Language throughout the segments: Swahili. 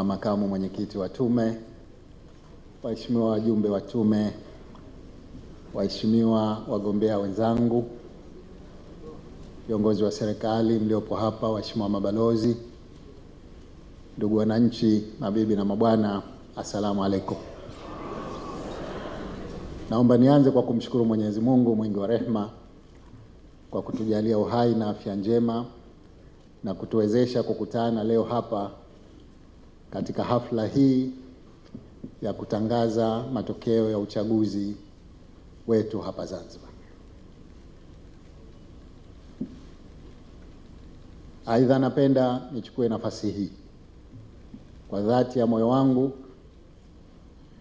Makamu mwenyekiti wa tume, waheshimiwa wajumbe wa tume, waheshimiwa wagombea wenzangu, viongozi wa serikali mliopo hapa, waheshimiwa mabalozi, ndugu wananchi, mabibi na mabwana, asalamu alaykum. Naomba nianze kwa kumshukuru Mwenyezi Mungu mwingi wa rehema kwa kutujalia uhai na afya njema na kutuwezesha kukutana leo hapa katika hafla hii ya kutangaza matokeo ya uchaguzi wetu hapa Zanzibar. Aidha, napenda nichukue nafasi hii kwa dhati ya moyo wangu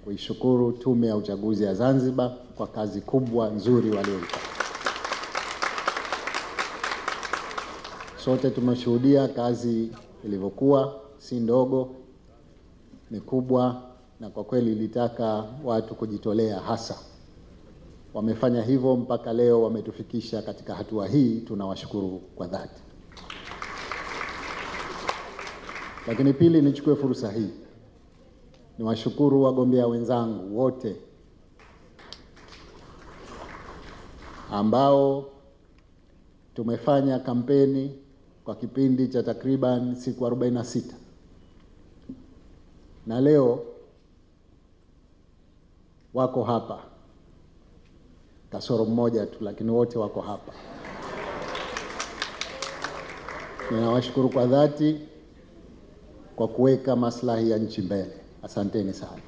kuishukuru Tume ya Uchaguzi ya Zanzibar kwa kazi kubwa nzuri walioifanya. Sote tumeshuhudia kazi ilivyokuwa, si ndogo, ni kubwa, na kwa kweli ilitaka watu kujitolea hasa. Wamefanya hivyo mpaka leo wametufikisha katika hatua hii, tunawashukuru kwa dhati. Lakini pili, nichukue fursa hii niwashukuru wagombea wenzangu wote ambao tumefanya kampeni kwa kipindi cha takriban siku 46. Na leo wako hapa, kasoro mmoja tu, lakini wote wako hapa. Ninawashukuru kwa dhati kwa kuweka maslahi ya nchi mbele. Asanteni sana.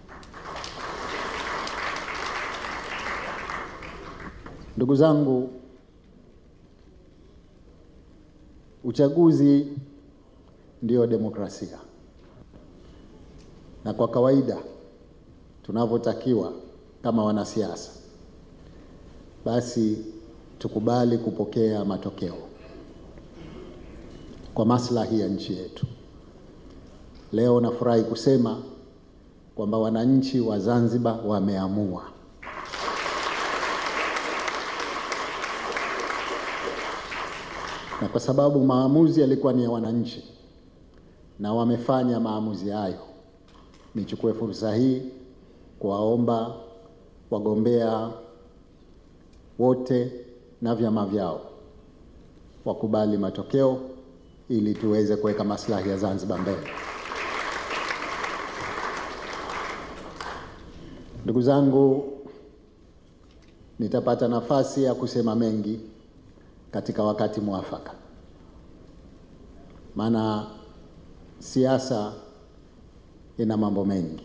Ndugu zangu, uchaguzi ndio demokrasia. Na kwa kawaida tunavyotakiwa kama wanasiasa, basi tukubali kupokea matokeo kwa maslahi ya nchi yetu. Leo nafurahi kusema kwamba wananchi wa Zanzibar wameamua. Na kwa sababu maamuzi yalikuwa ni ya wananchi na wamefanya maamuzi hayo, nichukue fursa hii kuwaomba wagombea wote na vyama vyao wakubali matokeo ili tuweze kuweka maslahi ya Zanzibar mbele. Ndugu zangu, nitapata nafasi ya kusema mengi katika wakati mwafaka. Maana siasa ina mambo mengi.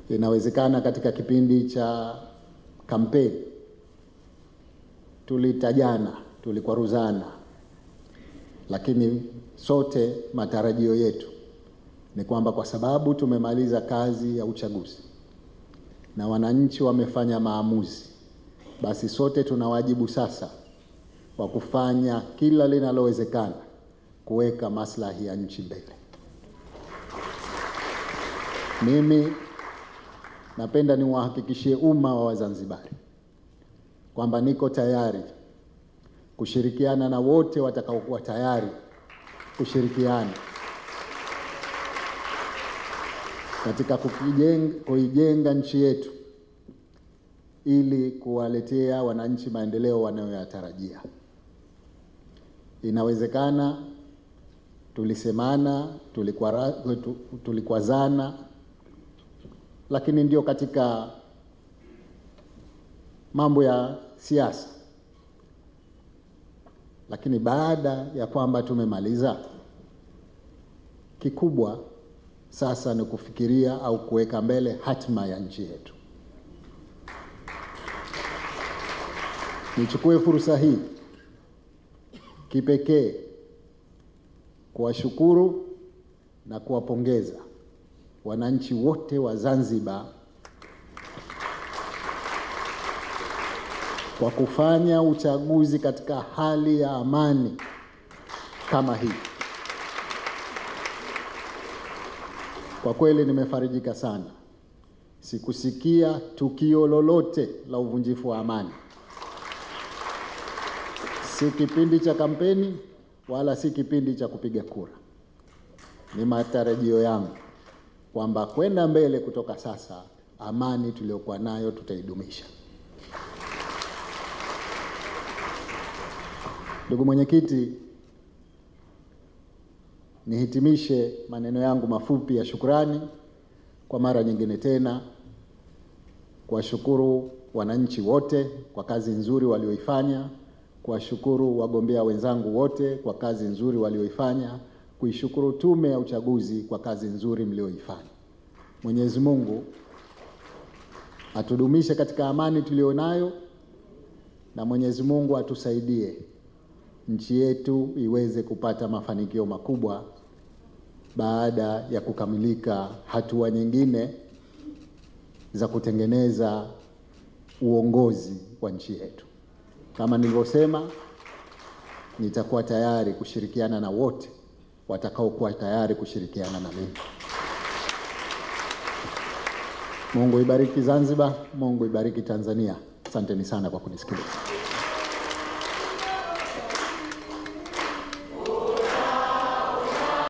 Inawezekana katika kipindi cha kampeni tulitajana, tulikwaruzana, lakini sote matarajio yetu ni kwamba kwa sababu tumemaliza kazi ya uchaguzi na wananchi wamefanya maamuzi, basi sote tuna wajibu sasa wa kufanya kila linalowezekana kuweka maslahi ya nchi mbele. Mimi napenda niwahakikishie umma wa Wazanzibari kwamba niko tayari kushirikiana na wote watakaokuwa tayari kushirikiana katika kuijenga nchi yetu ili kuwaletea wananchi maendeleo wanayoyatarajia. Inawezekana tulisemana, tulikwazana, lakini ndio katika mambo ya siasa. Lakini baada ya kwamba tumemaliza, kikubwa sasa ni kufikiria au kuweka mbele hatima ya nchi yetu. Nichukue fursa hii kipekee kuwashukuru na kuwapongeza wananchi wote wa Zanzibar kwa kufanya uchaguzi katika hali ya amani kama hii. Kwa kweli nimefarijika sana. Sikusikia tukio lolote la uvunjifu wa amani. Si kipindi cha kampeni wala si kipindi cha kupiga kura. Ni matarajio yangu kwamba kwenda mbele kutoka sasa, amani tuliyokuwa nayo tutaidumisha. Ndugu mwenyekiti, nihitimishe maneno yangu mafupi ya shukrani kwa mara nyingine tena kuwashukuru wananchi wote kwa kazi nzuri walioifanya, kuwashukuru wagombea wenzangu wote kwa kazi nzuri walioifanya, kuishukuru Tume ya Uchaguzi kwa kazi nzuri mlioifanya. Mwenyezi Mungu atudumishe katika amani tulionayo, na Mwenyezi Mungu atusaidie nchi yetu iweze kupata mafanikio makubwa baada ya kukamilika hatua nyingine za kutengeneza uongozi wa nchi yetu. Kama nilivyosema, nitakuwa tayari kushirikiana na wote watakaokuwa tayari kushirikiana na mimi. Mungu ibariki Zanzibar, Mungu ibariki Tanzania. Asanteni sana kwa kunisikiliza.